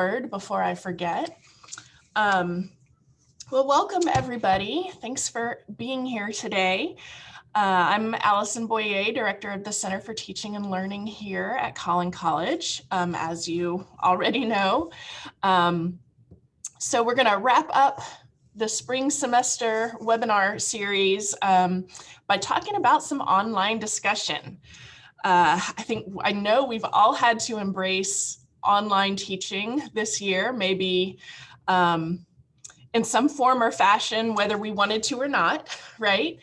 word before I forget. Well, welcome everybody. Thanks for being here today. I'm Allison Boyer, Director of the Center for Teaching and Learning here at Collin College, as you already know. So we're gonna wrap up the spring semester webinar series by talking about some online discussion. I know we've all had to embrace online teaching this year, maybe in some form or fashion, whether we wanted to or not, right?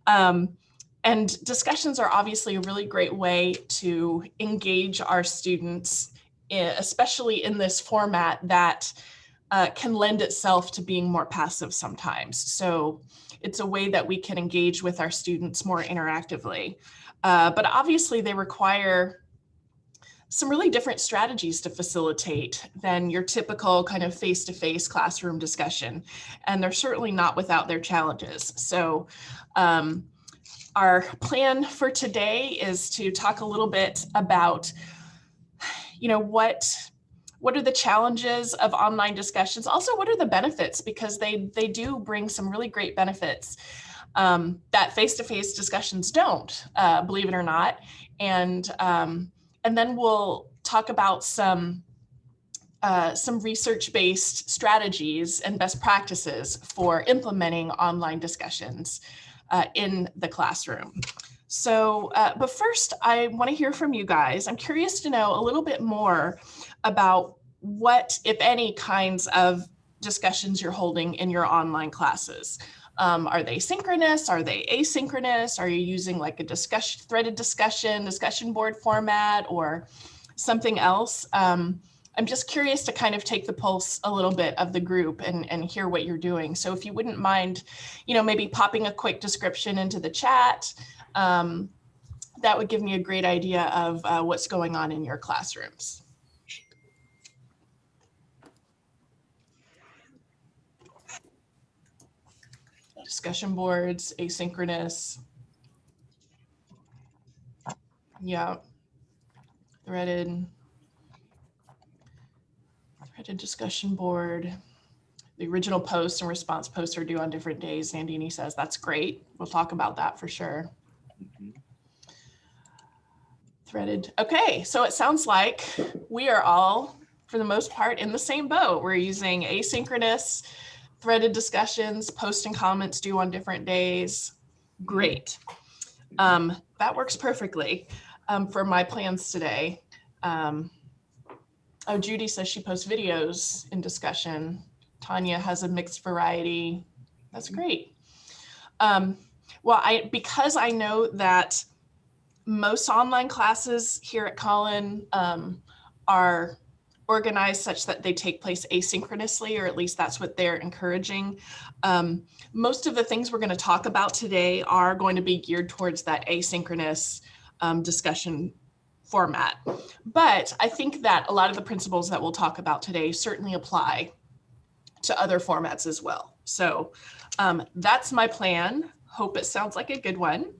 And discussions are obviously a really great way to engage our students, especially in this format that can lend itself to being more passive sometimes. So it's a way that we can engage with our students more interactively. But obviously they require some really different strategies to facilitate than your typical kind of face-to-face classroom discussion. And they're certainly not without their challenges. So our plan for today is to talk a little bit about, what are the challenges of online discussions? Also, what are the benefits? Because they do bring some really great benefits that face-to-face discussions don't, believe it or not. And then we'll talk about some research-based strategies and best practices for implementing online discussions in the classroom. So, but first, I want to hear from you guys. I'm curious to know a little bit more about what, if any, kinds of discussions you're holding in your online classes. Are they synchronous? Are they asynchronous? Are you using like a threaded discussion board format, or something else? I'm just curious to kind of take the pulse a little bit of the group and hear what you're doing. So if you wouldn't mind, maybe popping a quick description into the chat, that would give me a great idea of what's going on in your classrooms. Discussion boards, asynchronous. Yeah. Threaded discussion board. The original posts and response posts are due on different days. Nandini says that's great. We'll talk about that for sure. Threaded. Okay, so it sounds like we are all, for the most part, in the same boat. We're using asynchronous threaded discussions, post and comments due on different days. Great. That works perfectly for my plans today. Oh, Judy says she posts videos in discussion. Tanya has a mixed variety. That's great. Because I know that most online classes here at Collin are organized such that they take place asynchronously, or at least that's what they're encouraging. Most of the things we're going to talk about today are going to be geared towards that asynchronous discussion format. But I think that a lot of the principles that we'll talk about today certainly apply to other formats as well. So that's my plan. Hope it sounds like a good one.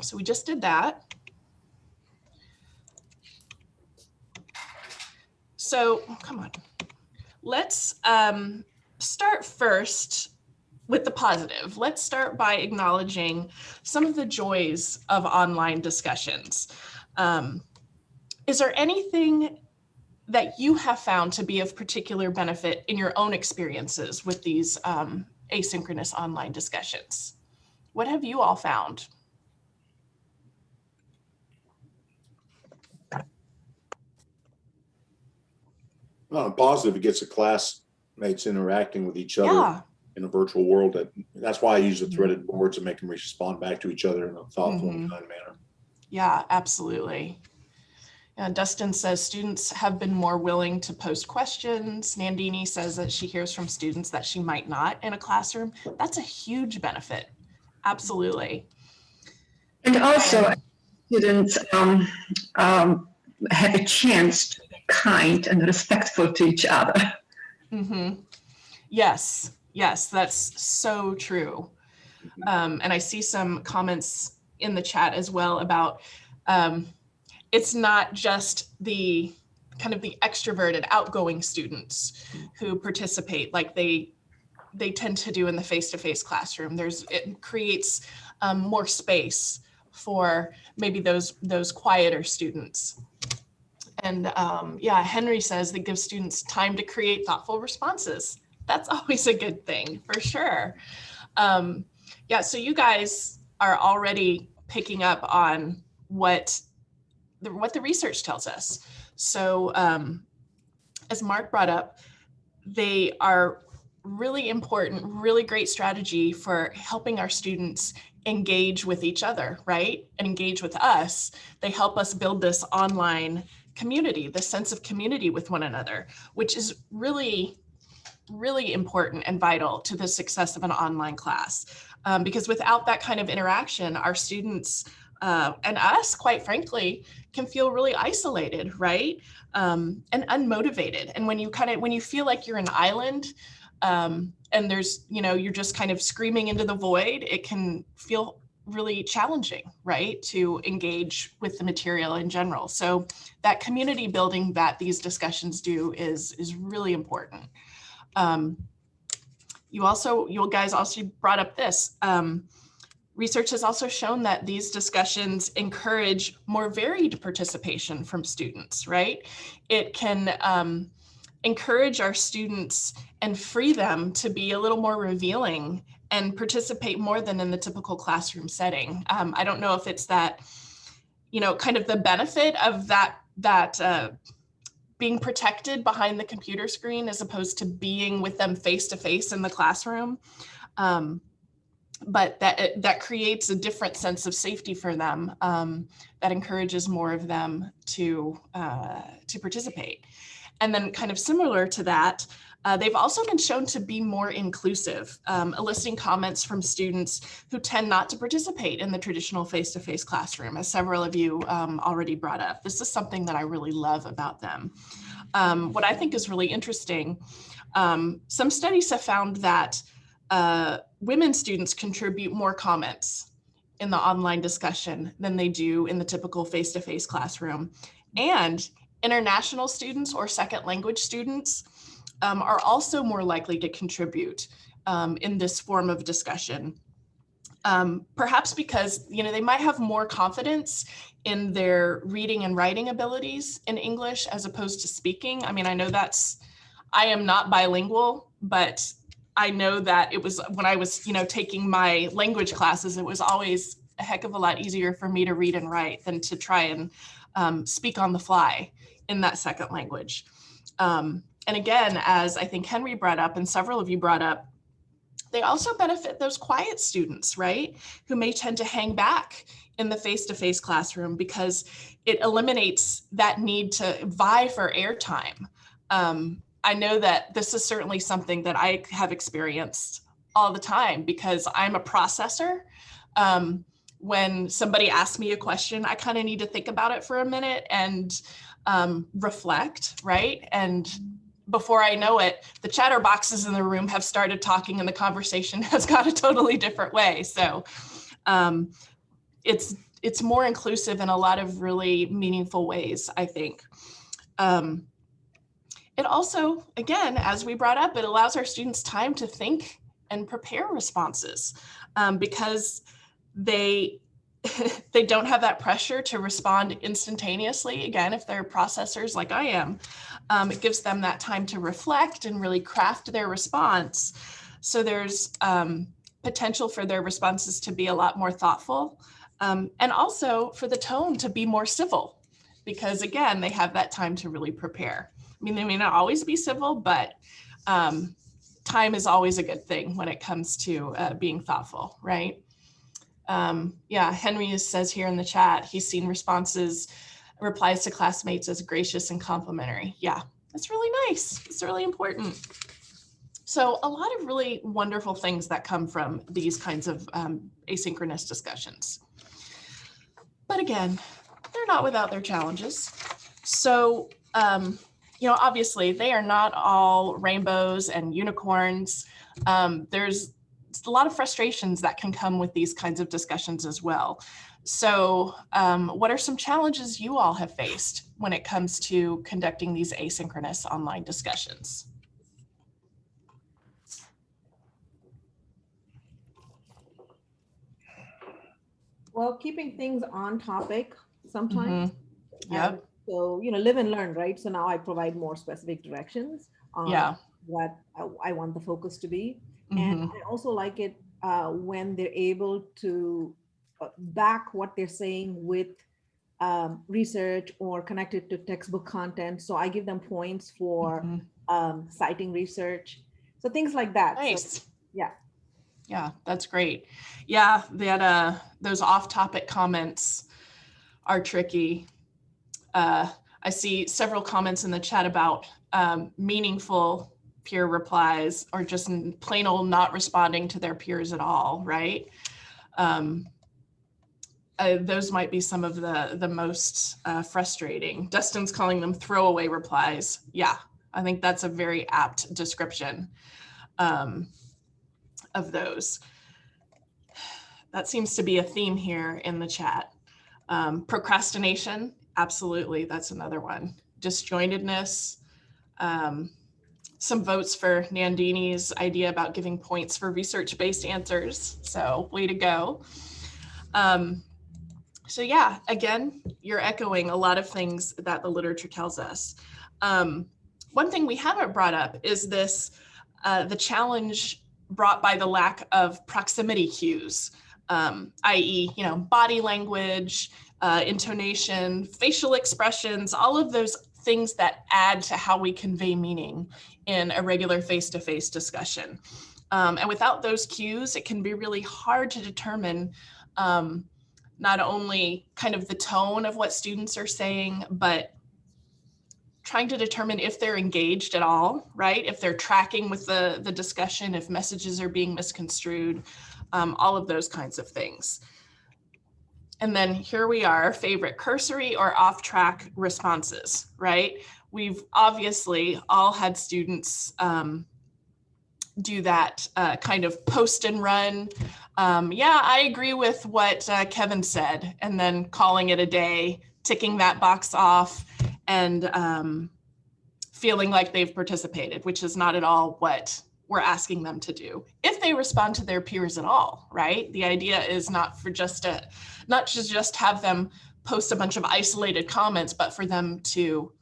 So we just did that. So come on, let's start first with the positive. Let's start by acknowledging some of the joys of online discussions. Is there anything that you have found to be of particular benefit in your own experiences with these asynchronous online discussions? What have you all found? Positive, it gets the classmates interacting with each other in a virtual world. That's why I use the threaded boards to make them respond back to each other in a thoughtful and kind manner. Yeah, absolutely. And Dustin says students have been more willing to post questions. Nandini says that she hears from students that she might not in a classroom. That's a huge benefit. Absolutely. And also students have a chance to be kind and respectful to each other. Yes, that's so true. And I see some comments in the chat as well about it's not just the kind of the extroverted, outgoing students who participate like they tend to do in the face-to-face classroom. It creates more space for maybe those quieter students. And yeah, Henry says that gives students time to create thoughtful responses. That's always a good thing, for sure. Yeah, so you guys are already picking up on what the research tells us. So as Mark brought up, they are really important, really great strategy for helping our students engage with each other, right? And engage with us. They help us build this online community, the sense of community with one another, which is really, really important and vital to the success of an online class. Because without that kind of interaction, our students and us, quite frankly, can feel really isolated, right? And unmotivated. And when you feel like you're an island, and there's, you're just kind of screaming into the void, it can feel really challenging, right, to engage with the material in general. So that community building that these discussions do is really important. You guys also brought up this. Research has also shown that these discussions encourage more varied participation from students, right? It can encourage our students and free them to be a little more revealing and participate more than in the typical classroom setting. I don't know if it's that, kind of the benefit of that being protected behind the computer screen as opposed to being with them face to face in the classroom. But that creates a different sense of safety for them that encourages more of them to participate. And then kind of similar to that, they've also been shown to be more inclusive, eliciting comments from students who tend not to participate in the traditional face-to-face classroom, as several of you already brought up. This is something that I really love about them. What I think is really interesting, some studies have found that women students contribute more comments in the online discussion than they do in the typical face-to-face classroom. And international students or second language students are also more likely to contribute in this form of discussion. Perhaps because, they might have more confidence in their reading and writing abilities in English as opposed to speaking. I mean, I am not bilingual, but I know that it was when I was, taking my language classes, it was always a heck of a lot easier for me to read and write than to try and speak on the fly in that second language. And again, as I think Henry brought up and several of you brought up, they also benefit those quiet students, right? Who may tend to hang back in the face-to-face classroom because it eliminates that need to vie for airtime. I know that this is certainly something that I have experienced all the time because I'm a processor. When somebody asks me a question, I kind of need to think about it for a minute and reflect, right? And before I know it, the chatterboxes in the room have started talking and the conversation has got a totally different way. So it's more inclusive in a lot of really meaningful ways, I think. It also, again, as we brought up, it allows our students time to think and prepare responses because they don't have that pressure to respond instantaneously. Again, if they're processors like I am, it gives them that time to reflect and really craft their response. So there's potential for their responses to be a lot more thoughtful and also for the tone to be more civil because again, they have that time to really prepare. I mean, they may not always be civil, but time is always a good thing when it comes to being thoughtful, right? Yeah, Henry says here in the chat, he's seen replies to classmates as gracious and complimentary. Yeah, that's really nice. It's really important. So a lot of really wonderful things that come from these kinds of asynchronous discussions. But again, they're not without their challenges. So, obviously they are not all rainbows and unicorns. There's a lot of frustrations that can come with these kinds of discussions as well. So what are some challenges you all have faced when it comes to conducting these asynchronous online discussions? Well, keeping things on topic sometimes. Yep. So, live and learn, right? So now I provide more specific directions on Yeah. what I want the focus to be. And Mhm. I also like it when they're able to back what they're saying with research or connected to textbook content. So I give them points for citing research. So things like that. So, Nice. yeah. Yeah, that's great. Yeah, that those off-topic comments are tricky. I see several comments in the chat about meaningful peer replies or just plain old not responding to their peers at all, right? Those might be some of the most frustrating. Dustin's calling them throwaway replies. Yeah, I think that's a very apt description of those. That seems to be a theme here in the chat. Procrastination, absolutely, that's another one. Disjointedness, some votes for Nandini's idea about giving points for research-based answers. So way to go. So yeah, again, you're echoing a lot of things that the literature tells us. One thing we haven't brought up is this, the challenge brought by the lack of proximity cues, i.e., body language, intonation, facial expressions, all of those things that add to how we convey meaning in a regular face-to-face discussion. And without those cues, it can be really hard to determine not only kind of the tone of what students are saying, but trying to determine if they're engaged at all, right? If they're tracking with the discussion, if messages are being misconstrued, all of those kinds of things. And then here we are, favorite, cursory or off-track responses, right? We've obviously all had students do that kind of post and run. Yeah, I agree with what Kevin said, and then calling it a day, ticking that box off, and feeling like they've participated, which is not at all what we're asking them to do. If they respond to their peers at all, right? The idea is not to just have them post a bunch of isolated comments, but for them to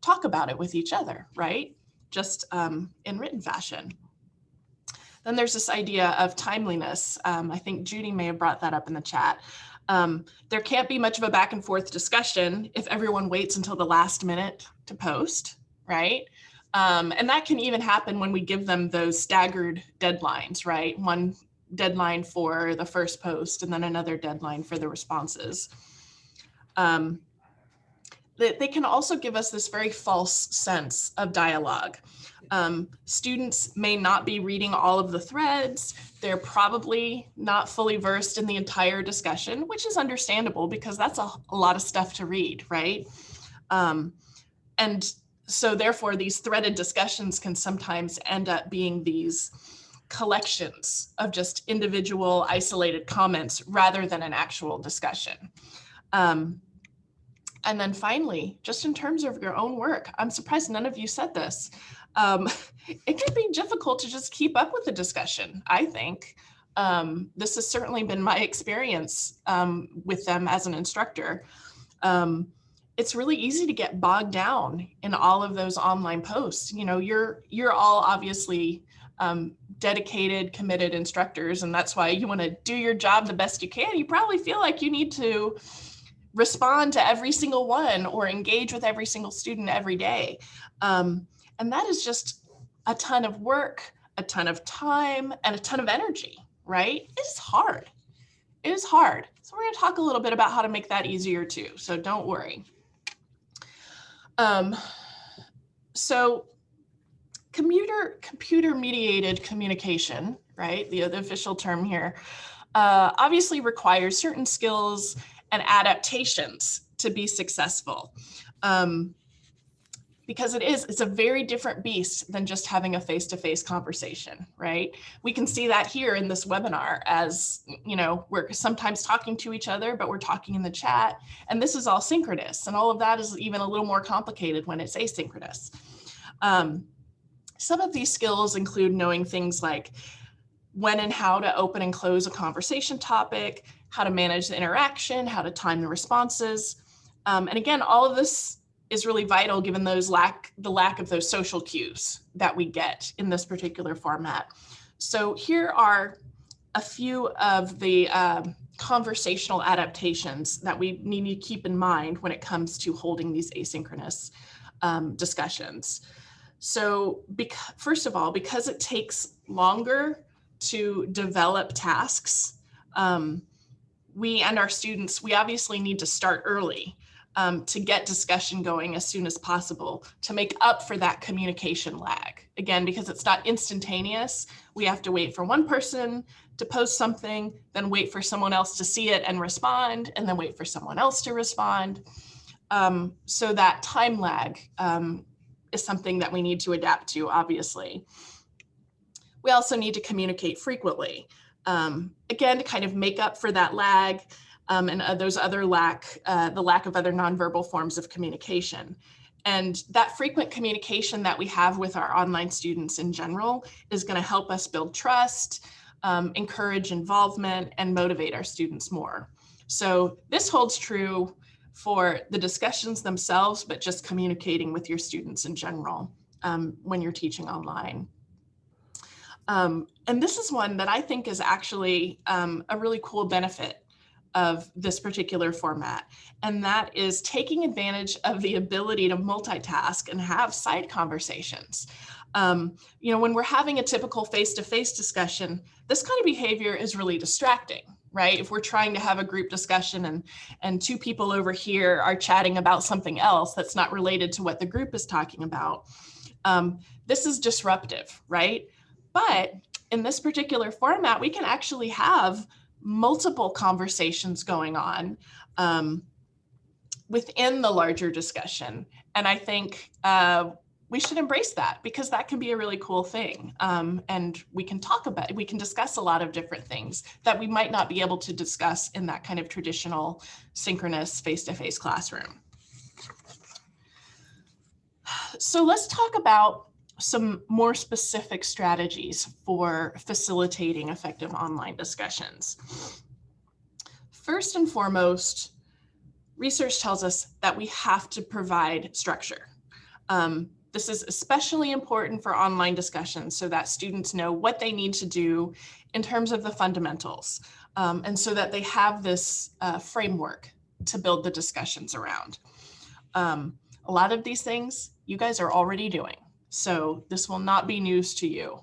talk about it with each other, right? Just in written fashion. Then there's this idea of timeliness. I think Judy may have brought that up in the chat. There can't be much of a back and forth discussion if everyone waits until the last minute to post, right? And that can even happen when we give them those staggered deadlines, right? One deadline for the first post and then another deadline for the responses. They can also give us this very false sense of dialogue. Students may not be reading all of the threads. They're probably not fully versed in the entire discussion, which is understandable because that's a lot of stuff to read, right? And so therefore these threaded discussions can sometimes end up being these collections of just individual isolated comments rather than an actual discussion. And then finally, just in terms of your own work, I'm surprised none of you said this. It can be difficult to just keep up with the discussion, I think. This has certainly been my experience with them as an instructor. It's really easy to get bogged down in all of those online posts. You're all obviously dedicated, committed instructors, and that's why you want to do your job the best you can. You probably feel like you need to respond to every single one or engage with every single student every day. And that is just a ton of work, a ton of time, and a ton of energy, right? It's hard. It is hard. So we're going to talk a little bit about how to make that easier too. So don't worry. So computer mediated communication, right? The official term here, obviously requires certain skills and adaptations to be successful. because it's a very different beast than just having a face-to-face conversation, right? We can see that here in this webinar as, you know, we're sometimes talking to each other, but we're talking in the chat, and this is all synchronous, and all of that is even a little more complicated when it's asynchronous. Some of these skills include knowing things like when and how to open and close a conversation topic, how to manage the interaction, how to time the responses. And again, all of this is really vital given the lack of those social cues that we get in this particular format. So here are a few of the conversational adaptations that we need to keep in mind when it comes to holding these asynchronous discussions. So first of all, because it takes longer to develop tasks, we and our students, we obviously need to start early to get discussion going as soon as possible to make up for that communication lag. Again, because it's not instantaneous, we have to wait for one person to post something, then wait for someone else to see it and respond, and then wait for someone else to respond. So that time lag is something that we need to adapt to, obviously. We also need to communicate frequently. Again, to kind of make up for that lag and those other the lack of other nonverbal forms of communication. And that frequent communication that we have with our online students in general is going to help us build trust, encourage involvement, and motivate our students more. So this holds true for the discussions themselves, but just communicating with your students in general when you're teaching online. And this is one that I think is actually a really cool benefit of this particular format. And that is taking advantage of the ability to multitask and have side conversations. You know, when we're having a typical face-to-face discussion, this kind of behavior is really distracting, right? If we're trying to have a group discussion and two people over here are chatting about something else that's not related to what the group is talking about, this is disruptive, right? But in this particular format, we can actually have multiple conversations going on within the larger discussion. And I think we should embrace that because that can be a really cool thing. And we can discuss a lot of different things that we might not be able to discuss in that kind of traditional synchronous face-to-face classroom. So let's talk about some more specific strategies for facilitating effective online discussions. First and foremost, research tells us that we have to provide structure. This is especially important for online discussions so that students know what they need to do in terms of the fundamentals, and so that they have this framework to build the discussions around. A lot of these things you guys are already doing. So this will not be news to you.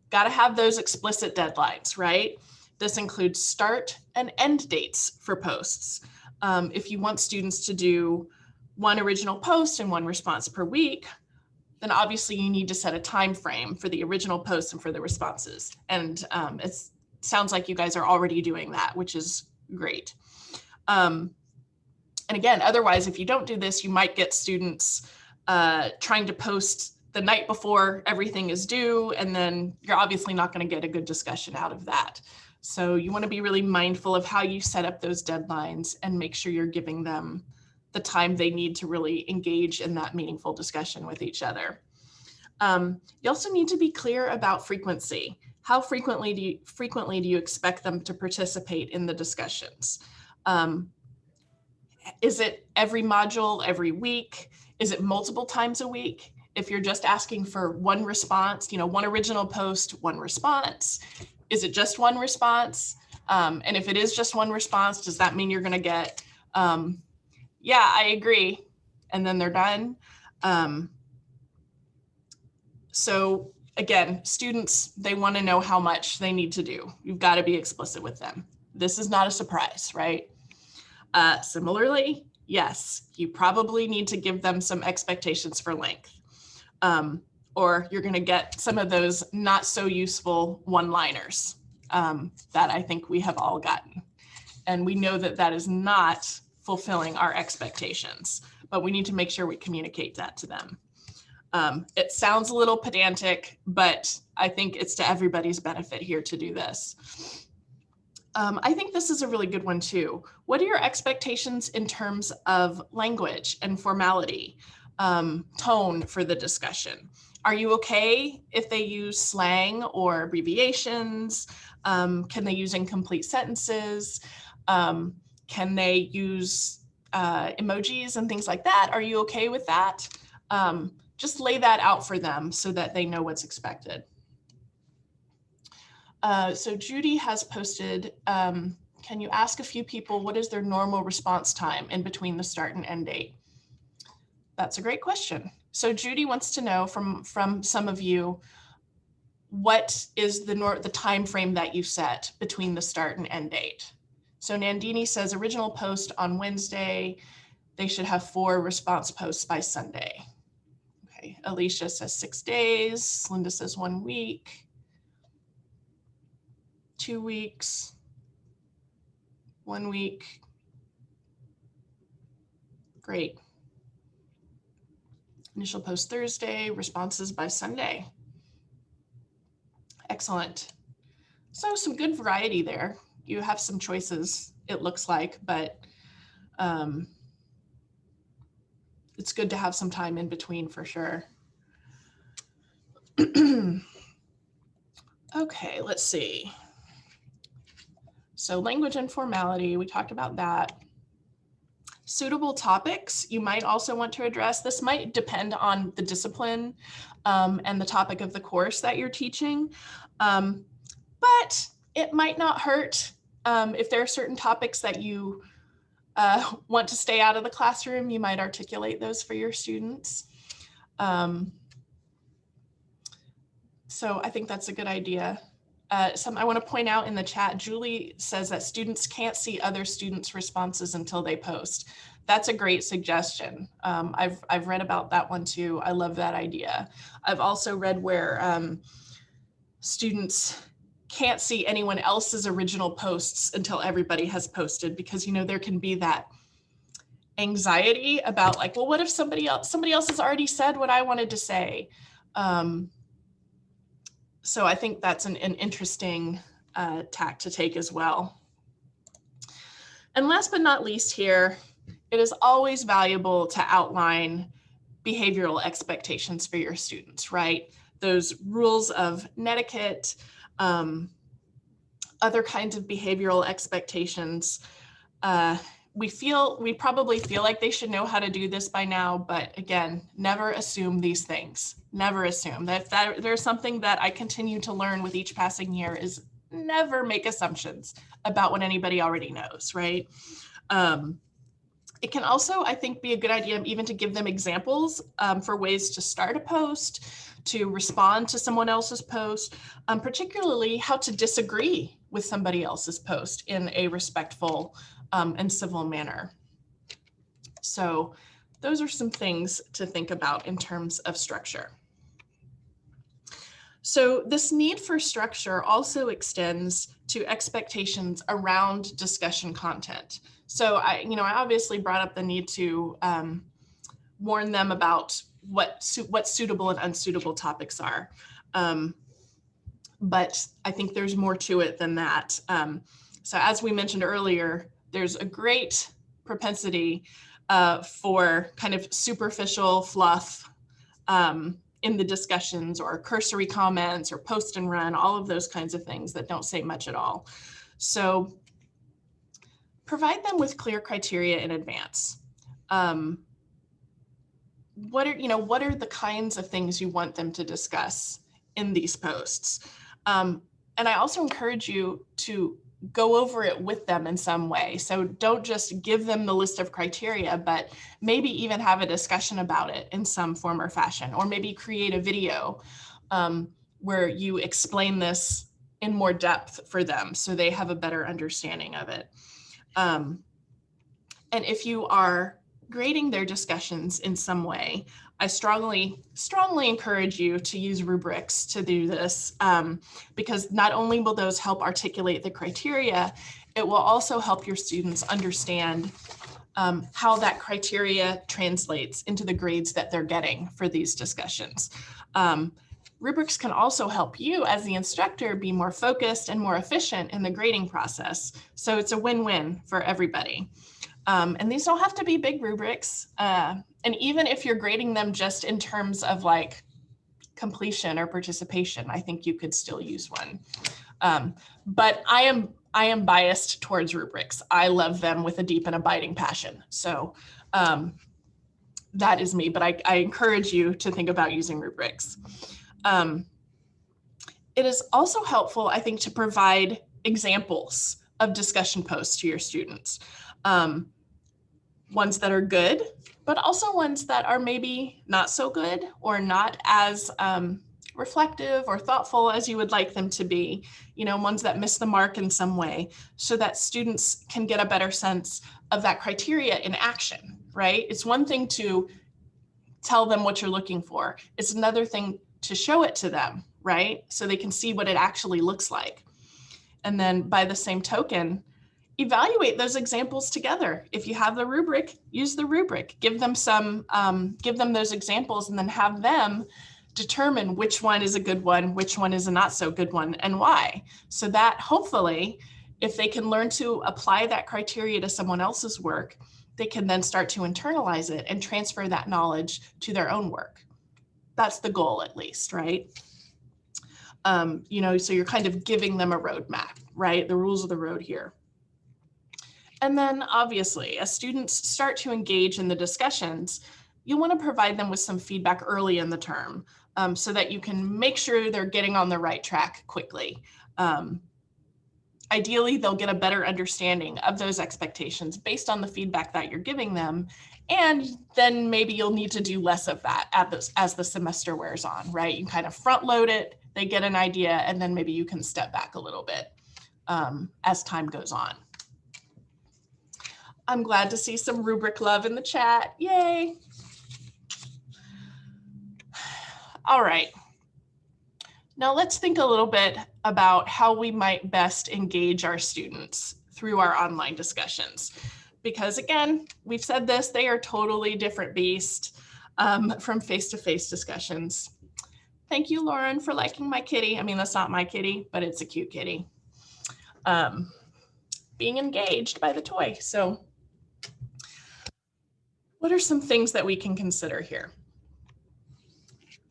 Got to have those explicit deadlines, right? This includes start and end dates for posts. If you want students to do one original post and one response per week, then obviously you need to set a time frame for the original post and for the responses. And it sounds like you guys are already doing that, which is great. And again, otherwise, if you don't do this, you might get students trying to post the night before everything is due, and then you're obviously not going to get a good discussion out of that. So you want to be really mindful of how you set up those deadlines and make sure you're giving them the time they need to really engage in that meaningful discussion with each other. You also need to be clear about frequency. How frequently do you expect them to participate in the discussions? Is it every module, every week? Is it multiple times a week? If you're just asking for one response, you know, one original post, one response, is it just one response? And if it is just one response, does that mean you're going to get, yeah, I agree, and then they're done? So again, students, they want to know how much they need to do. You've got to be explicit with them. This is not a surprise, right? Similarly, yes, you probably need to give them some expectations for length. Or you're going to get some of those not so useful one-liners that I think we have all gotten. And we know that that is not fulfilling our expectations, but we need to make sure we communicate that to them. It sounds a little pedantic, but I think it's to everybody's benefit here to do this. I think this is a really good one too. What are your expectations in terms of language and formality, tone for the discussion? Are you okay if they use slang or abbreviations? Can they use incomplete sentences? Can they use emojis and things like that? Are you okay with that? Just lay that out for them so that they know what's expected. So Judy has posted, can you ask a few people what is their normal response time in between the start and end date? That's a great question. So Judy wants to know from some of you, what is the time frame that you set between the start and end date? So Nandini says original post on Wednesday, they should have 4 response posts by Sunday. Okay, Alicia says 6 days, Linda says 1 week. 2 weeks, 1 week. Great. Initial post Thursday, responses by Sunday. Excellent. So some good variety there. You have some choices, it looks like, but it's good to have some time in between for sure. Okay, let's see. So language and formality, we talked about that. Suitable topics you might also want to address. This might depend on the discipline and the topic of the course that you're teaching, but it might not hurt if there are certain topics that you want to stay out of the classroom, you might articulate those for your students. So I think that's a good idea. I want to point out in the chat, Julie says that students can't see other students' responses until they post. That's a great suggestion. I've read about that one too. I love that idea. I've also read where students can't see anyone else's original posts until everybody has posted, because there can be that anxiety about like, well, what if somebody else has already said what I wanted to say? So I think that's an interesting tack to take as well. And last but not least here, it is always valuable to outline behavioral expectations for your students, right? Those rules of netiquette, other kinds of behavioral expectations. We probably feel like they should know how to do this by now, but again, never assume these things. Never assume that if there's something that I continue to learn with each passing year is never make assumptions about what anybody already knows, right? It can also, I think, be a good idea even to give them examples for ways to start a post, to respond to someone else's post, particularly how to disagree with somebody else's post in a respectful and civil manner. So those are some things to think about in terms of structure. So this need for structure also extends to expectations around discussion content. So I obviously brought up the need to warn them about what suitable and unsuitable topics are. But I think there's more to it than that. So as we mentioned earlier, there's a great propensity for kind of superficial fluff in the discussions, or cursory comments, or post and run, all of those kinds of things that don't say much at all. So provide them with clear criteria in advance. What are the kinds of things you want them to discuss in these posts? And I also encourage you to go over it with them in some way. So don't just give them the list of criteria, but maybe even have a discussion about it in some form or fashion, or maybe create a video where you explain this in more depth for them so they have a better understanding of it. And if you are grading their discussions in some way, I strongly encourage you to use rubrics to do this, because not only will those help articulate the criteria, it will also help your students understand how that criteria translates into the grades that they're getting for these discussions. Rubrics can also help you as the instructor be more focused and more efficient in the grading process. So it's a win-win for everybody. And these don't have to be big rubrics. And even if you're grading them just in terms of like completion or participation, I think you could still use one. But I am biased towards rubrics. I love them with a deep and abiding passion. So that is me, but I encourage you to think about using rubrics. It is also helpful, I think, to provide examples of discussion posts to your students. Ones that are good, but also ones that are maybe not so good or not as reflective or thoughtful as you would like them to be, you know, ones that miss the mark in some way, so that students can get a better sense of that criteria in action, right? It's one thing to tell them what you're looking for. It's another thing to show it to them, right? So they can see what it actually looks like. And then by the same token, evaluate those examples together. If you have the rubric, use the rubric, give them those examples, and then have them determine which one is a good one, which one is a not so good one, and why. So that hopefully, if they can learn to apply that criteria to someone else's work, they can then start to internalize it and transfer that knowledge to their own work. That's the goal, at least, right? You know, so you're kind of giving them a roadmap, right? The rules of the road here. And then obviously, as students start to engage in the discussions, you'll want to provide them with some feedback early in the term, so that you can make sure they're getting on the right track quickly. Ideally, they'll get a better understanding of those expectations based on the feedback that you're giving them. And then maybe you'll need to do less of that as the semester wears on, right? You kind of front load it, they get an idea, and then maybe you can step back a little bit as time goes on. I'm glad to see some rubric love in the chat. Yay. All right. Now let's think a little bit about how we might best engage our students through our online discussions. Because again, we've said this, they are totally different beast from face-to-face discussions. Thank you, Lauren, for liking my kitty. I mean, that's not my kitty, but it's a cute kitty. Being engaged by the toy. So what are some things that we can consider here?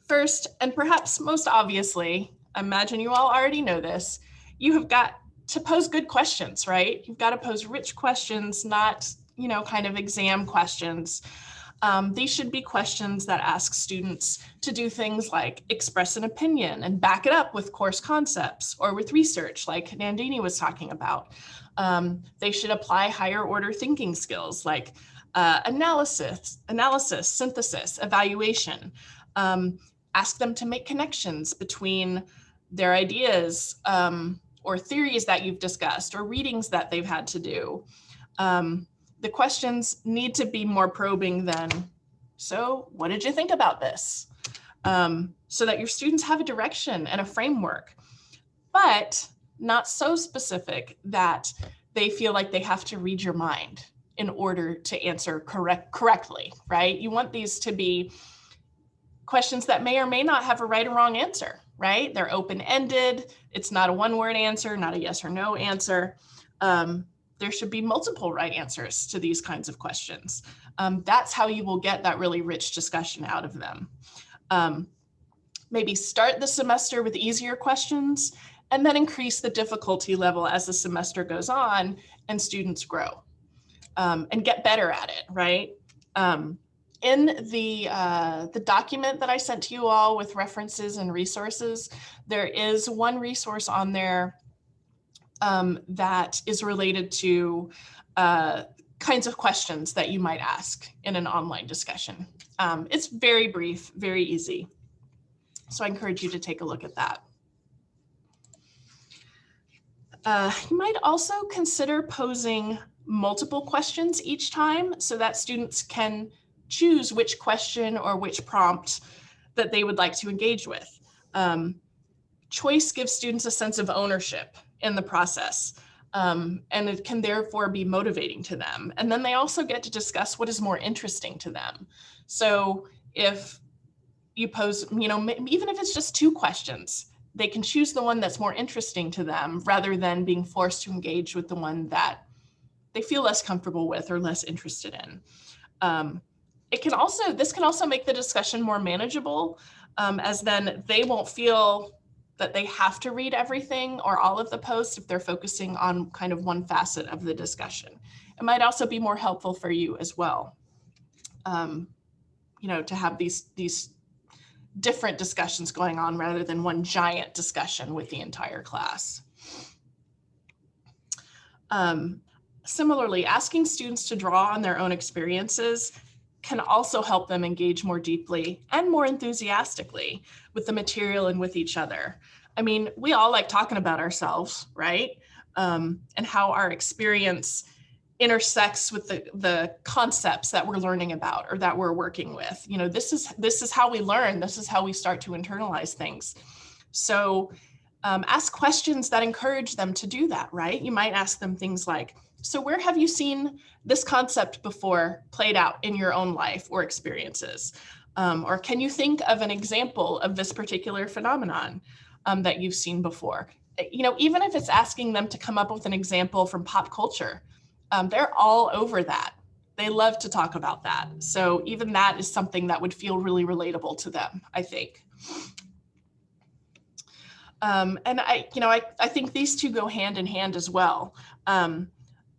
First, and perhaps most obviously, I imagine you all already know this, you have got to pose good questions, right? You've got to pose rich questions, not, you know, kind of exam questions. These should be questions that ask students to do things like express an opinion and back it up with course concepts or with research like Nandini was talking about. They should apply higher order thinking skills like analysis, synthesis, evaluation. Ask them to make connections between their ideas or theories that you've discussed or readings that they've had to do. The questions need to be more probing than, so what did you think about this? So that your students have a direction and a framework, but not so specific that they feel like they have to read your mind in order to answer correctly, right? You want these to be questions that may or may not have a right or wrong answer, right? They're open-ended. It's not a one-word answer, not a yes or no answer. There should be multiple right answers to these kinds of questions. That's how you will get that really rich discussion out of them. Maybe start the semester with easier questions and then increase the difficulty level as the semester goes on and students grow and get better at it, right? In the document that I sent to you all with references and resources, there is one resource on there that is related to kinds of questions that you might ask in an online discussion. It's very brief, very easy. So I encourage you to take a look at that. You might also consider posing multiple questions each time so that students can choose which question or which prompt that they would like to engage with. Choice gives students a sense of ownership in the process. and it can therefore be motivating to them. And then they also get to discuss what is more interesting to them. So if you pose, even if it's just 2 questions, they can choose the one that's more interesting to them rather than being forced to engage with the one that they feel less comfortable with or less interested in. This can also make the discussion more manageable, as then they won't feel that they have to read everything or all of the posts if they're focusing on kind of one facet of the discussion. It might also be more helpful for you as well, to have these different discussions going on rather than one giant discussion with the entire class. Similarly, asking students to draw on their own experiences can also help them engage more deeply and more enthusiastically with the material and with each other. I mean, we all like talking about ourselves, right? And how our experience intersects with the concepts that we're learning about or that we're working with. This is how we learn. This is how we start to internalize things. So ask questions that encourage them to do that, right? You might ask them things like, so where have you seen this concept before played out in your own life or experiences? Or can you think of an example of this particular phenomenon that you've seen before? Even if it's asking them to come up with an example from pop culture, they're all over that. They love to talk about that. So even that is something that would feel really relatable to them, I think. And I think these two go hand in hand as well.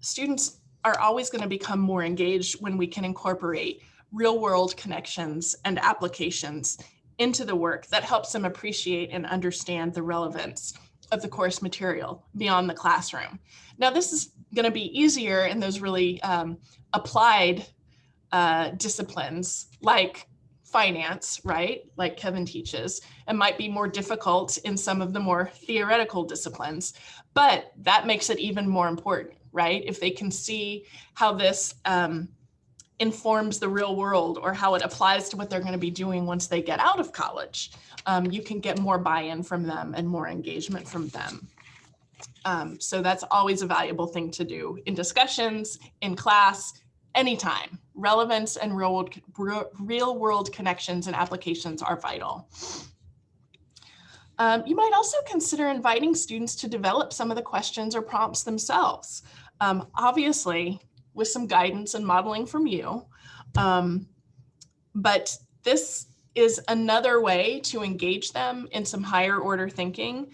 Students are always going to become more engaged when we can incorporate real world connections and applications into the work that helps them appreciate and understand the relevance of the course material beyond the classroom. Now, this is going to be easier in those really applied disciplines like finance, right? Like Kevin teaches, and might be more difficult in some of the more theoretical disciplines, but that makes it even more important, right? If they can see how this informs the real world or how it applies to what they're going to be doing once they get out of college, you can get more buy-in from them and more engagement from them. So that's always a valuable thing to do in discussions, in class, anytime. Relevance and real world connections and applications are vital. You might also consider inviting students to develop some of the questions or prompts themselves. Obviously, with some guidance and modeling from you, but this is another way to engage them in some higher order thinking.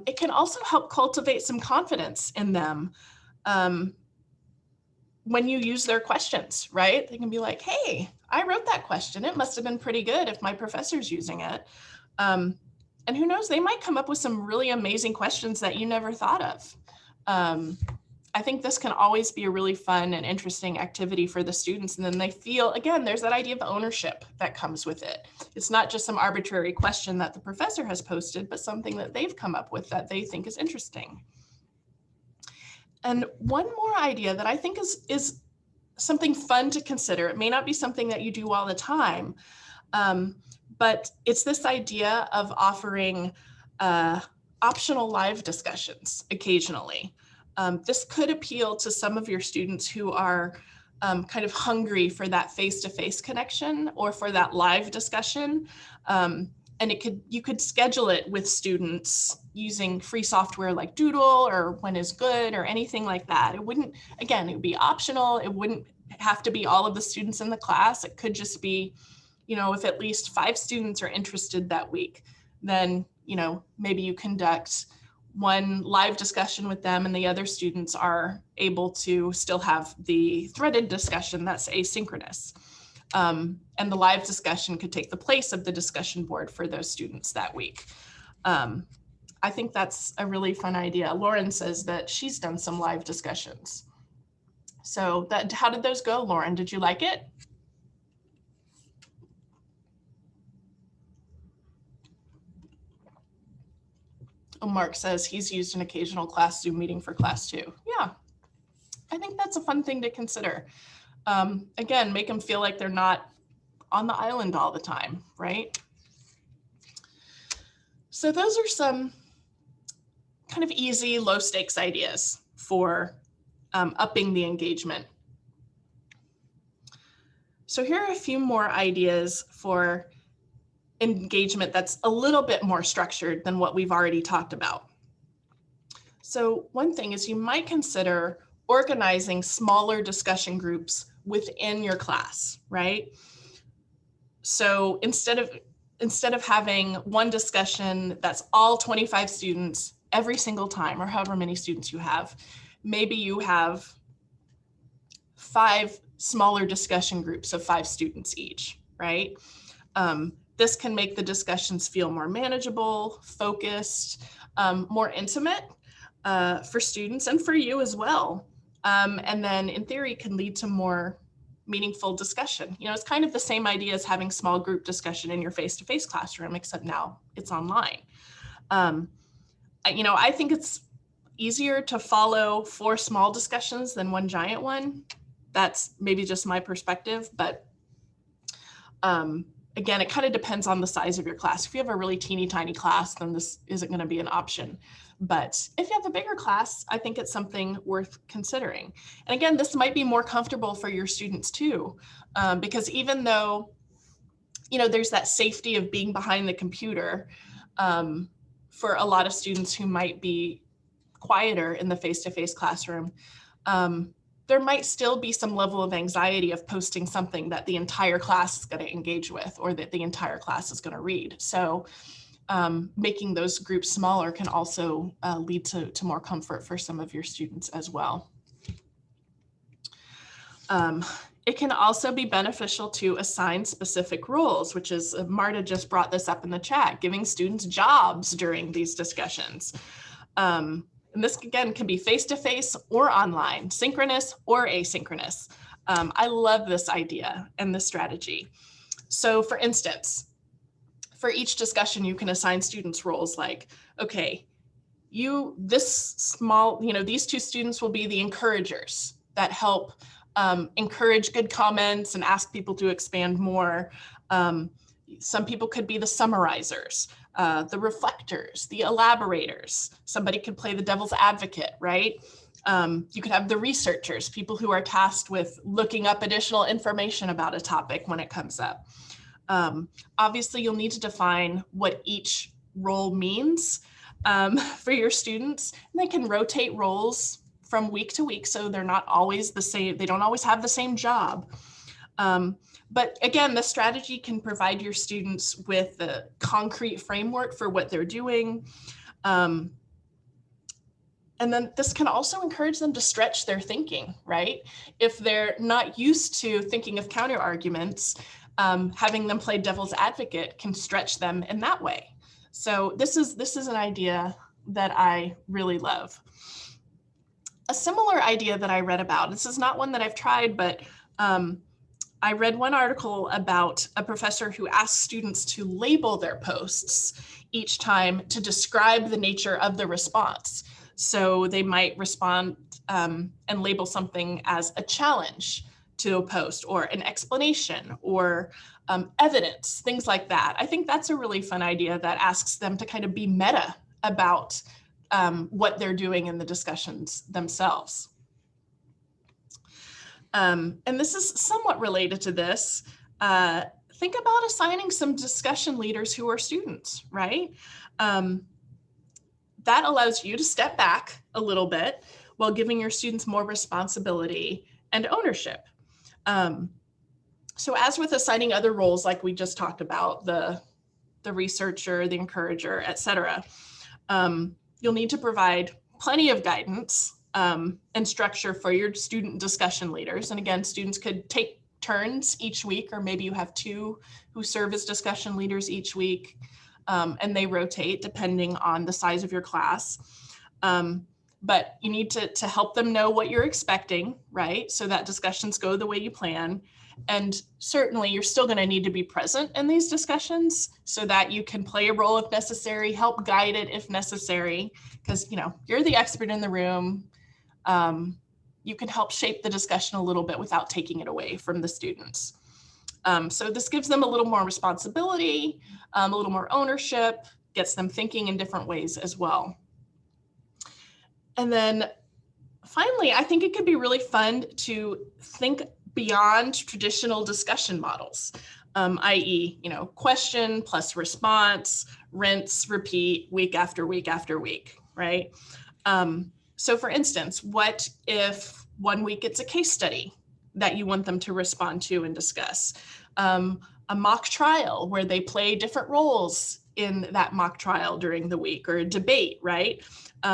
It can also help cultivate some confidence in them when you use their questions, right? They can be like, hey, I wrote that question. It must have been pretty good if my professor's using it. And who knows, they might come up with some really amazing questions that you never thought of. I think this can always be a really fun and interesting activity for the students. And then they feel, again, there's that idea of ownership that comes with it. It's not just some arbitrary question that the professor has posted, but something that they've come up with that they think is interesting. And one more idea that I think is something fun to consider. It may not be something that you do all the time, but it's this idea of offering optional live discussions occasionally. This could appeal to some of your students who are kind of hungry for that face-to-face connection or for that live discussion. And you could schedule it with students using free software like Doodle or When is Good or anything like that. It would be optional. It wouldn't have to be all of the students in the class. It could just be, if at least 5 students are interested that week, then, maybe you conduct one live discussion with them and the other students are able to still have the threaded discussion that's asynchronous. And the live discussion could take the place of the discussion board for those students that week. I think that's a really fun idea. Lauren says that she's done some live discussions. So how did those go, Lauren? Did you like it? Oh, Mark says he's used an occasional class Zoom meeting for class 2. Yeah, I think that's a fun thing to consider. Again, make them feel like they're not on the island all the time, right? So those are some kind of easy, low stakes ideas for upping the engagement. So here are a few more ideas for engagement that's a little bit more structured than what we've already talked about. So one thing is you might consider organizing smaller discussion groups within your class, right? So instead of having one discussion that's all 25 students every single time, or however many students you have, maybe you have 5 smaller discussion groups of 5 students each, right? This can make the discussions feel more manageable, focused, more intimate for students and for you as well. And then in theory can lead to more meaningful discussion. You know, it's kind of the same idea as having small group discussion in your face-to-face classroom, except now it's online. You know, I think it's easier to follow 4 small discussions than 1 giant one. That's maybe just my perspective, but again, it kind of depends on the size of your class. If you have a really teeny tiny class, then this isn't going to be an option. But if you have a bigger class, I think it's something worth considering. And again, this might be more comfortable for your students too, because even though, you know, there's that safety of being behind the computer for a lot of students who might be quieter in the face-to-face classroom, there might still be some level of anxiety of posting something that the entire class is going to engage with or that the entire class is going to read. So making those groups smaller can also lead to more comfort for some of your students as well. It can also be beneficial to assign specific roles, which is, Marta just brought this up in the chat, giving students jobs during these discussions. And this, again, can be face-to-face or online, synchronous or asynchronous. I love this idea and this strategy. So for instance, for each discussion, you can assign students roles like, okay, these 2 students will be the encouragers that help encourage good comments and ask people to expand more. Some people could be the summarizers, the reflectors, the elaborators. Somebody could play the devil's advocate, right? You could have the researchers, people who are tasked with looking up additional information about a topic when it comes up. Obviously, you'll need to define what each role means for your students. And they can rotate roles from week to week, so they're not always the same. They don't always have the same job. But again, the strategy can provide your students with the concrete framework for what they're doing. And then this can also encourage them to stretch their thinking, right? If they're not used to thinking of counter arguments, having them play devil's advocate can stretch them in that way. So this is an idea that I really love. A similar idea that I read about, this is not one that I've tried, but I read one article about a professor who asked students to label their posts each time to describe the nature of the response. So they might respond and label something as a challenge to a post or an explanation or evidence, things like that. I think that's a really fun idea that asks them to kind of be meta about what they're doing in the discussions themselves. And this is somewhat related to this. Think about assigning some discussion leaders who are students, right? That allows you to step back a little bit while giving your students more responsibility and ownership. So as with assigning other roles, like we just talked about, the researcher, the encourager, et cetera, you'll need to provide plenty of guidance and structure for your student discussion leaders. And again, students could take turns each week, or maybe you have 2 who serve as discussion leaders each week, and they rotate depending on the size of your class. But you need to help them know what you're expecting, right? So that discussions go the way you plan. And certainly you're still going to need to be present in these discussions so that you can play a role if necessary, help guide it if necessary, because you're the expert in the room. You can help shape the discussion a little bit without taking it away from the students. So this gives them a little more responsibility, a little more ownership, gets them thinking in different ways as well. And then finally, I think it could be really fun to think beyond traditional discussion models, i.e., question plus response, rinse, repeat, week after week after week, right? So for instance, what if one week it's a case study that you want them to respond to and discuss? A mock trial where they play different roles in that mock trial during the week, or a debate, right?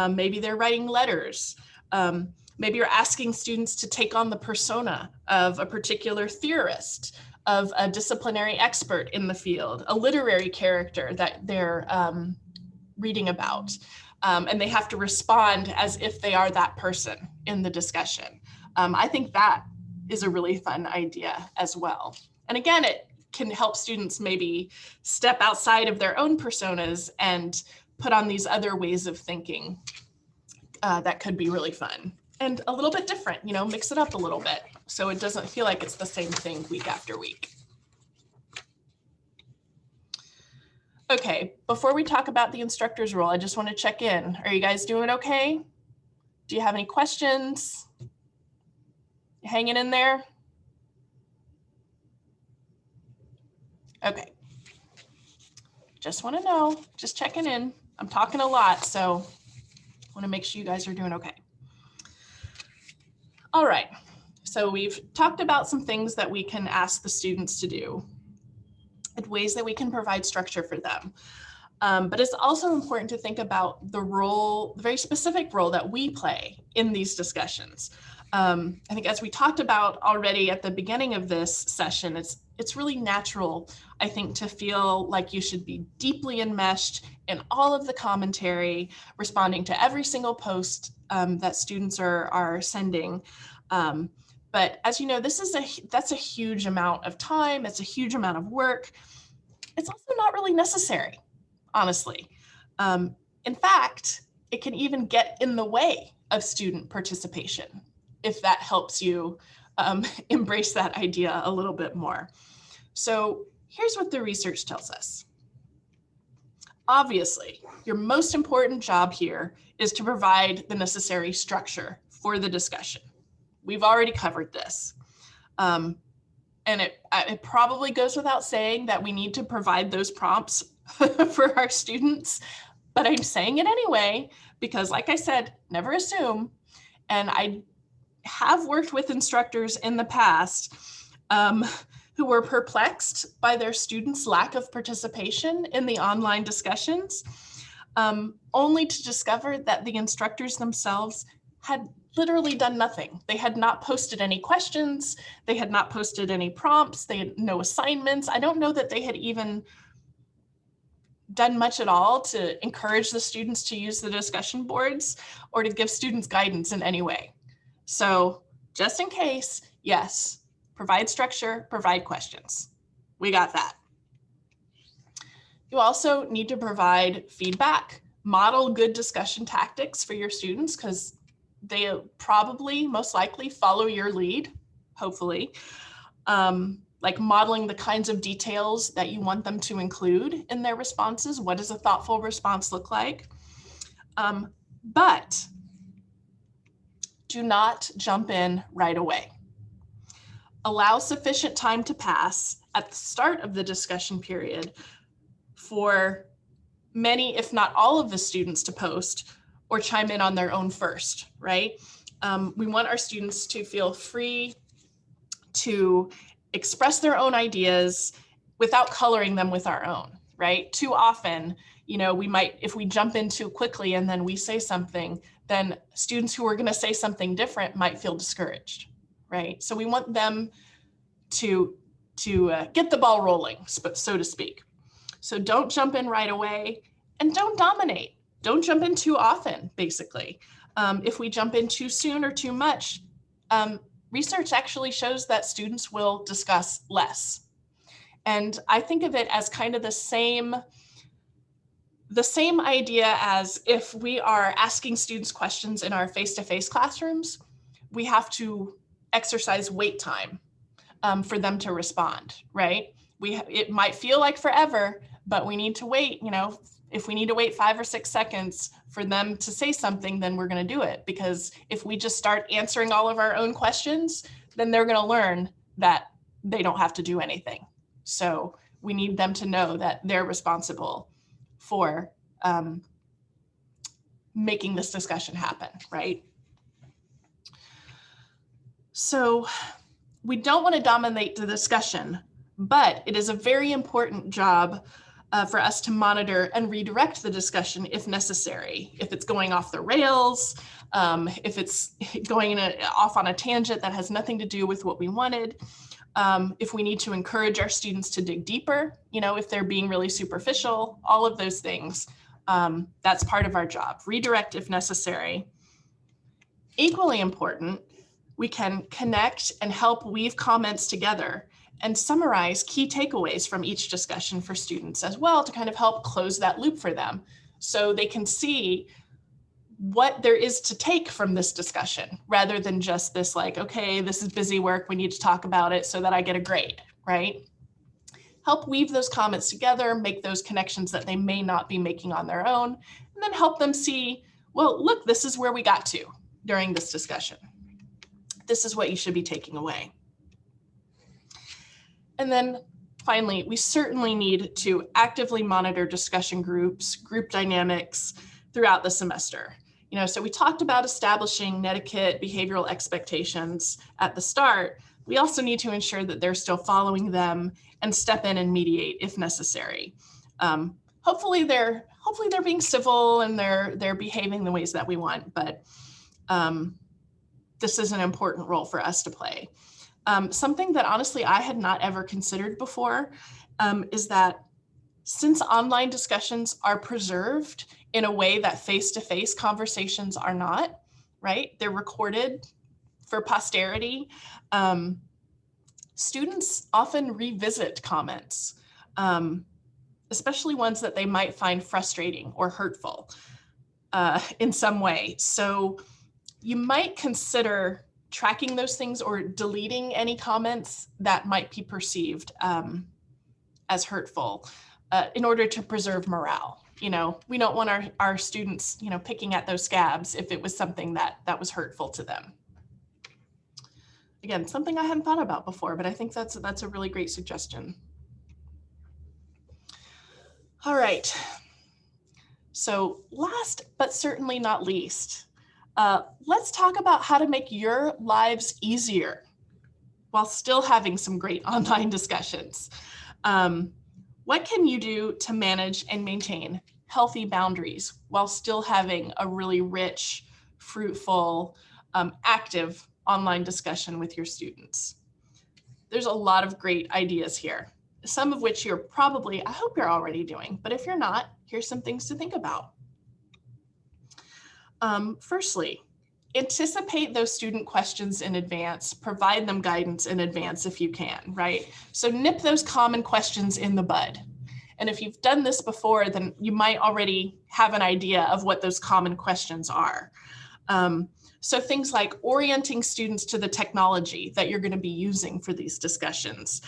Maybe they're writing letters. Maybe you're asking students to take on the persona of a particular theorist, of a disciplinary expert in the field, a literary character that they're reading about. And they have to respond as if they are that person in the discussion. I think that is a really fun idea as well. And again, it can help students maybe step outside of their own personas and put on these other ways of thinking that could be really fun and a little bit different, mix it up a little bit so it doesn't feel like it's the same thing week after week. Okay, before we talk about the instructor's role, I just want to check in. Are you guys doing okay? Do you have any questions? Hanging in there? Okay. Just want to know, just checking in. I'm talking a lot, so I want to make sure you guys are doing okay. All right, so we've talked about some things that we can ask the students to do and ways that we can provide structure for them. But it's also important to think about the role, the very specific role that we play in these discussions. I think as we talked about already at the beginning of this session, it's really natural, I think, to feel like you should be deeply enmeshed in all of the commentary, responding to every single post that students are sending. But as you know, that's a huge amount of time. It's a huge amount of work. It's also not really necessary, honestly. In fact, it can even get in the way of student participation, if that helps you embrace that idea a little bit more. So here's what the research tells us. Obviously, your most important job here is to provide the necessary structure for the discussion. We've already covered this. And it probably goes without saying that we need to provide those prompts for our students, but I'm saying it anyway, because like I said, never assume. And I have worked with instructors in the past who were perplexed by their students' lack of participation in the online discussions, only to discover that the instructors themselves had literally done nothing. They had not posted any questions. They had not posted any prompts. They had no assignments. I don't know that they had even done much at all to encourage the students to use the discussion boards or to give students guidance in any way. So just in case, yes, provide structure, provide questions. We got that. You also need to provide feedback, model good discussion tactics for your students, because they probably most likely follow your lead, hopefully, like modeling the kinds of details that you want them to include in their responses. What does a thoughtful response look like? But do not jump in right away. Allow sufficient time to pass at the start of the discussion period for many, if not all of the students to post or chime in on their own first, right? We want our students to feel free to express their own ideas without coloring them with our own, right? Too often, we might, if we jump in too quickly and then we say something, then students who are gonna say something different might feel discouraged, right? So we want them to get the ball rolling, so to speak. So don't jump in right away and don't dominate. Don't jump in too often, basically. If we jump in too soon or too much, research actually shows that students will discuss less. And I think of it as kind of the same idea as if we are asking students questions in our face-to-face classrooms, we have to exercise wait time for them to respond, right? It might feel like forever, but we need to wait, If we need to wait 5 or 6 seconds for them to say something, then we're going to do it. Because if we just start answering all of our own questions, then they're going to learn that they don't have to do anything. So we need them to know that they're responsible for making this discussion happen, right? So we don't want to dominate the discussion, but it is a very important job for us to monitor and redirect the discussion if necessary. If it's going off the rails, if it's going off on a tangent that has nothing to do with what we wanted, if we need to encourage our students to dig deeper, if they're being really superficial, all of those things, that's part of our job. Redirect if necessary. Equally important, we can connect and help weave comments together and summarize key takeaways from each discussion for students as well to kind of help close that loop for them so they can see what there is to take from this discussion rather than just this like, okay, this is busy work, we need to talk about it so that I get a grade, right? Help weave those comments together, make those connections that they may not be making on their own, and then help them see, well, look, this is where we got to during this discussion. This is what you should be taking away. And then finally, we certainly need to actively monitor discussion groups, group dynamics throughout the semester. So we talked about establishing netiquette, behavioral expectations at the start. We also need to ensure that they're still following them and step in and mediate if necessary. Hopefully they're being civil and they're behaving the ways that we want, but this is an important role for us to play. Something that honestly I had not ever considered before is that since online discussions are preserved in a way that face-to-face conversations are not, right? They're recorded for posterity. Students often revisit comments, especially ones that they might find frustrating or hurtful in some way. So you might consider tracking those things or deleting any comments that might be perceived as hurtful in order to preserve morale. We don't want our students, picking at those scabs if it was something that was hurtful to them. Again, something I hadn't thought about before, but I think that's a really great suggestion. All right. So last but certainly not least, let's talk about how to make your lives easier while still having some great online discussions. What can you do to manage and maintain healthy boundaries while still having a really rich, fruitful, active online discussion with your students? There's a lot of great ideas here, some of which you're probably, I hope you're already doing, but if you're not, here's some things to think about. Firstly, anticipate those student questions in advance, provide them guidance in advance if you can, right? So nip those common questions in the bud. And if you've done this before, then you might already have an idea of what those common questions are. So things like orienting students to the technology that you're going to be using for these discussions,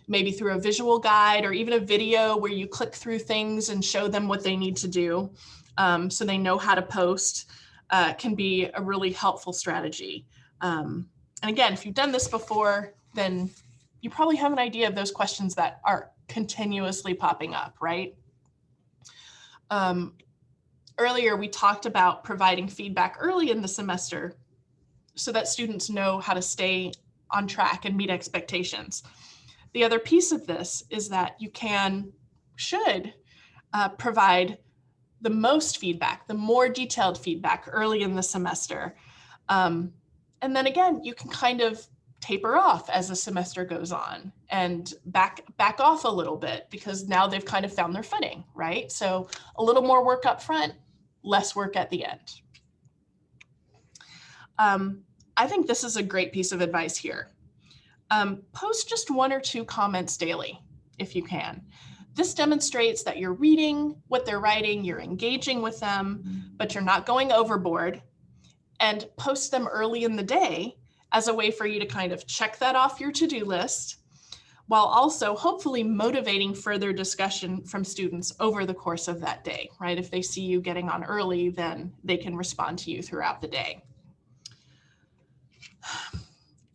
maybe through a visual guide or even a video where you click through things and show them what they need to do so they know how to post. Can be a really helpful strategy. And again, if you've done this before, then you probably have an idea of those questions that are continuously popping up, right? Earlier, we talked about providing feedback early in the semester so that students know how to stay on track and meet expectations. The other piece of this is that you should provide the most feedback, the more detailed feedback early in the semester. And then again, you can kind of taper off as the semester goes on and back off a little bit because now they've kind of found their footing, right? So a little more work up front, less work at the end. I think this is a great piece of advice here. Post just 1 or 2 comments daily, if you can. This demonstrates that you're reading what they're writing, you're engaging with them, but you're not going overboard, and post them early in the day as a way for you to kind of check that off your to-do list while also hopefully motivating further discussion from students over the course of that day, right? If they see you getting on early, then they can respond to you throughout the day.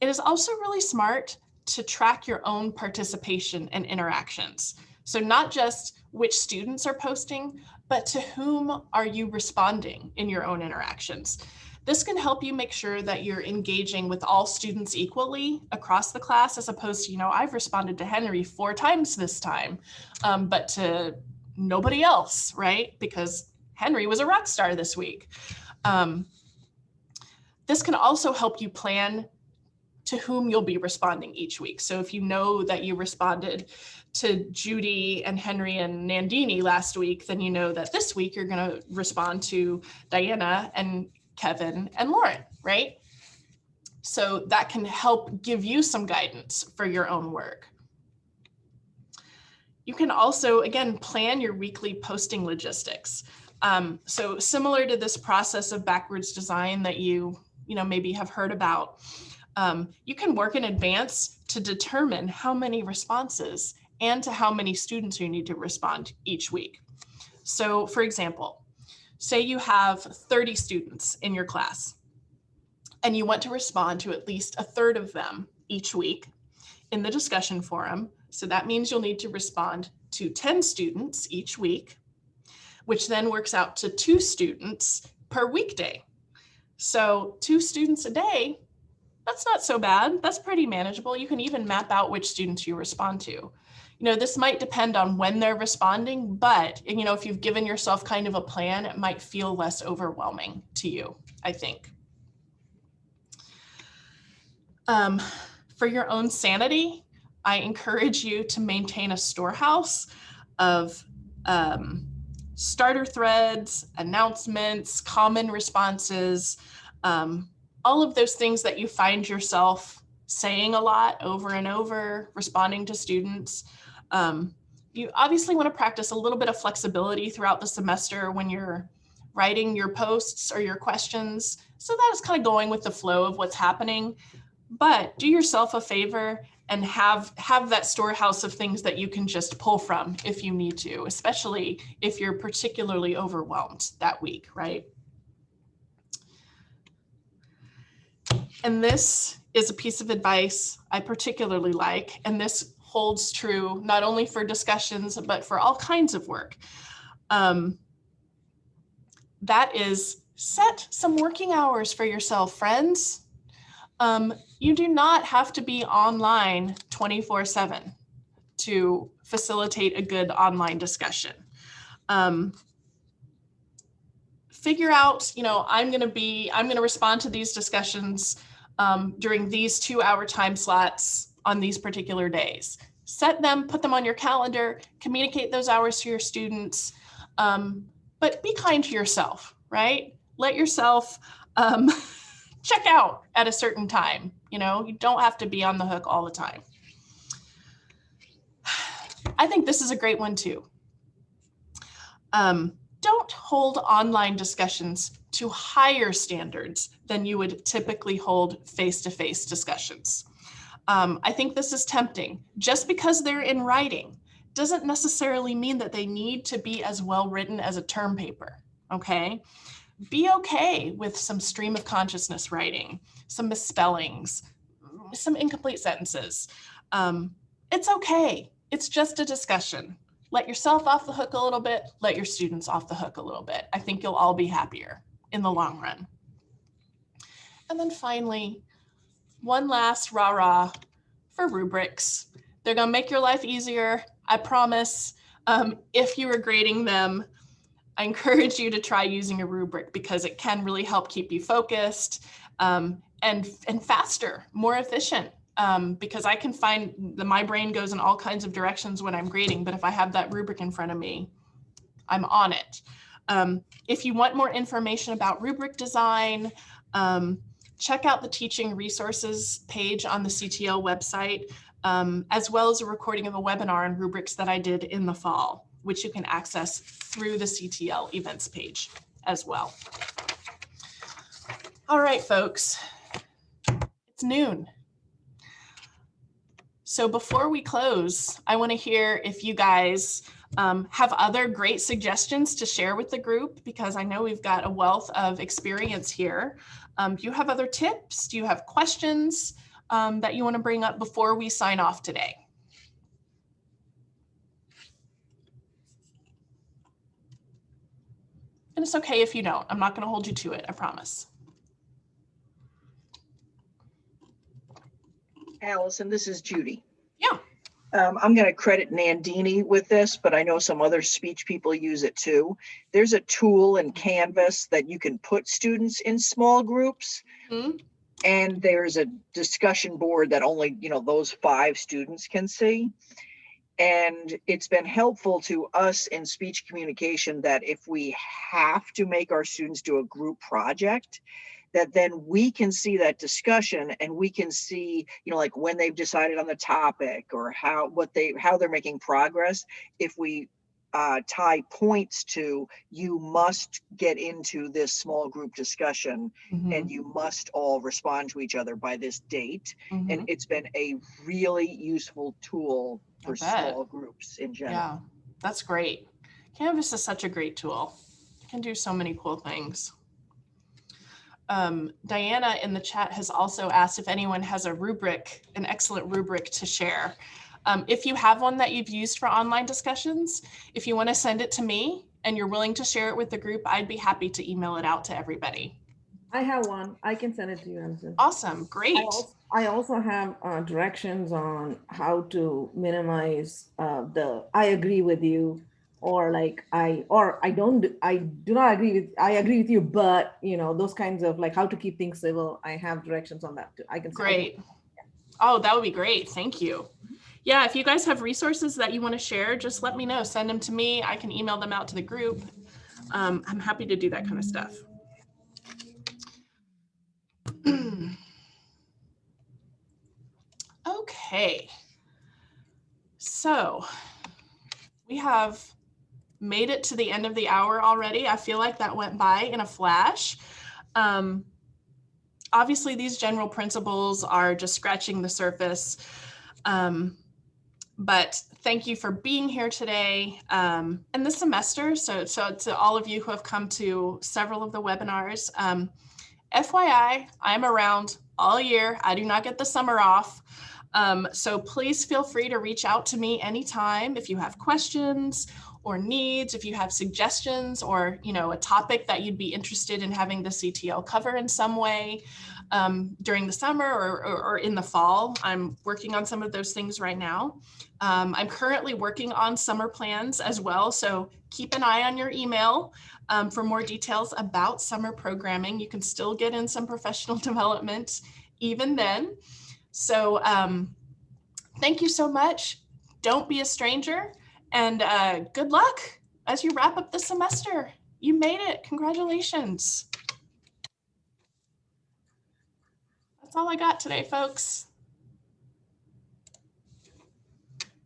It is also really smart to track your own participation and interactions. So not just which students are posting, but to whom are you responding in your own interactions. This can help you make sure that you're engaging with all students equally across the class, as opposed to, I've responded to Henry 4 times this time, but to nobody else, right? Because Henry was a rock star this week. This can also help you plan to whom you'll be responding each week. So if you know that you responded to Judy and Henry and Nandini last week, then you know that this week you're going to respond to Diana and Kevin and Lauren, right? So that can help give you some guidance for your own work. You can also, again, plan your weekly posting logistics. So similar to this process of backwards design that you maybe have heard about, you can work in advance to determine how many responses and to how many students you need to respond each week. So for example, say you have 30 students in your class and you want to respond to at least a third of them each week in the discussion forum. So that means you'll need to respond to 10 students each week, which then works out to 2 students per weekday. So 2 students a day, that's not so bad. That's pretty manageable. You can even map out which students you respond to. This might depend on when they're responding, but if you've given yourself kind of a plan, it might feel less overwhelming to you, I think. For your own sanity, I encourage you to maintain a storehouse of starter threads, announcements, common responses, all of those things that you find yourself saying a lot over and over, responding to students. You obviously want to practice a little bit of flexibility throughout the semester when you're writing your posts or your questions. So that is kind of going with the flow of what's happening, but do yourself a favor and have that storehouse of things that you can just pull from if you need to, especially if you're particularly overwhelmed that week, right? And this is a piece of advice I particularly like, and this holds true not only for discussions, but for all kinds of work. That is, set some working hours for yourself, friends. You do not have to be online 24/7 to facilitate a good online discussion. Figure out, I'm going to respond to these discussions during these 2-hour time slots on these particular days. Set them, put them on your calendar, communicate those hours to your students, but be kind to yourself, right? Let yourself check out at a certain time. You don't have to be on the hook all the time. I think this is a great one too. Don't hold online discussions to higher standards than you would typically hold face-to-face discussions. I think this is tempting. Just because they're in writing doesn't necessarily mean that they need to be as well written as a term paper, okay? Be okay with some stream of consciousness writing, some misspellings, some incomplete sentences. It's okay. It's just a discussion. Let yourself off the hook a little bit, let your students off the hook a little bit. I think you'll all be happier in the long run. And then finally, one last rah-rah for rubrics. They're gonna make your life easier, I promise. If you are grading them, I encourage you to try using a rubric because it can really help keep you focused and faster, more efficient. Because I can find that my brain goes in all kinds of directions when I'm grading, but if I have that rubric in front of me, I'm on it. If you want more information about rubric design, check out the teaching resources page on the CTL website, as well as a recording of a webinar on rubrics that I did in the fall, which you can access through the CTL events page as well. All right, folks, it's noon. So before we close, I want to hear if you guys have other great suggestions to share with the group, because I know we've got a wealth of experience here. Do you have other tips? Do you have questions that you want to bring up before we sign off today? And it's okay if you don't. I'm not going to hold you to it, I promise. Allison, this is Judy. Yeah. I'm going to credit Nandini with this, but I know some other speech people use it too. There's a tool in Canvas that you can put students in small groups. Mm-hmm. And there's a discussion board that only, those 5 students can see. And it's been helpful to us in speech communication that if we have to make our students do a group project, that then we can see that discussion and we can see, like when they've decided on the topic or how they're making progress. If we tie points to, you must get into this small group discussion and you must all respond to each other by this date. And it's been a really useful tool for small groups in general. Yeah, that's great. Canvas is such a great tool. It can do so many cool things. Diana in the chat has also asked if anyone has a rubric, an excellent rubric to share. If you have one that you've used for online discussions, if you want to send it to me and you're willing to share it with the group, I'd be happy to email it out to everybody. I have one. I can send it to you, Allison. Awesome. Great. I also have directions on how to minimize the I agree with you, or like I do not agree with you, but those kinds of like how to keep things civil. I have directions on that too. I can. Great. Oh, that would be great. Thank you. Yeah, if you guys have resources that you want to share, just let me know. Send them to me. I can email them out to the group. I'm happy to do that kind of stuff. Okay. So we have made it to the end of the hour already. I feel like that went by in a flash. Obviously, these general principles are just scratching the surface. But thank you for being here today and this semester. So to all of you who have come to several of the webinars, FYI, I'm around all year. I do not get the summer off. So please feel free to reach out to me anytime if you have questions or needs, if you have suggestions or, a topic that you'd be interested in having the CTL cover in some way during the summer or in the fall. I'm working on some of those things right now. I'm currently working on summer plans as well. So keep an eye on your email for more details about summer programming. You can still get in some professional development even then. So thank you so much. Don't be a stranger, and good luck as you wrap up the semester. You made it. Congratulations. That's all I got today, folks.